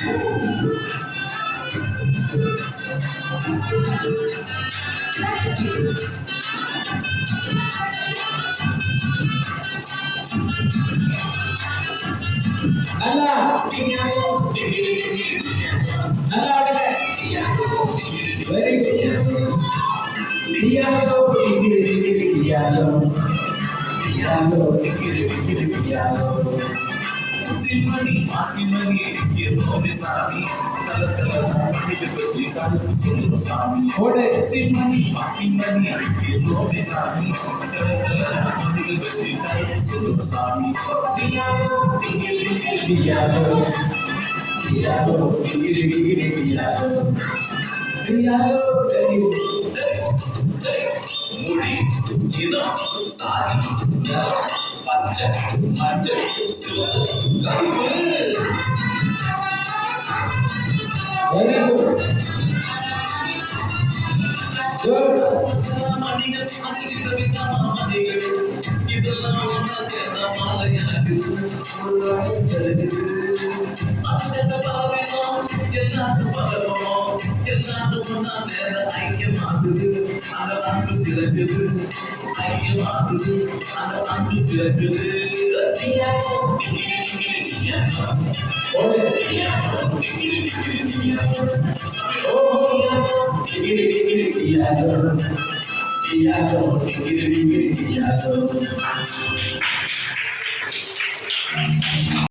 நல்லா நல்லா ஆடுங்க. Very good. Piano piano piano piano. Simani, Simani, Kirome Sami, Kalakala, Nidhi Kalu Sulu Sami. ஓடு. Simani, Simani, Kirome Sami, Kalakala, Nidhi Kalu Sulu Sami. Piano, piano piano piano piano. Very good. Muri, Ina, Sari, Panja, Manja, Sulu, Lalu. Very good. Good. ஓடு. Piano piano piano.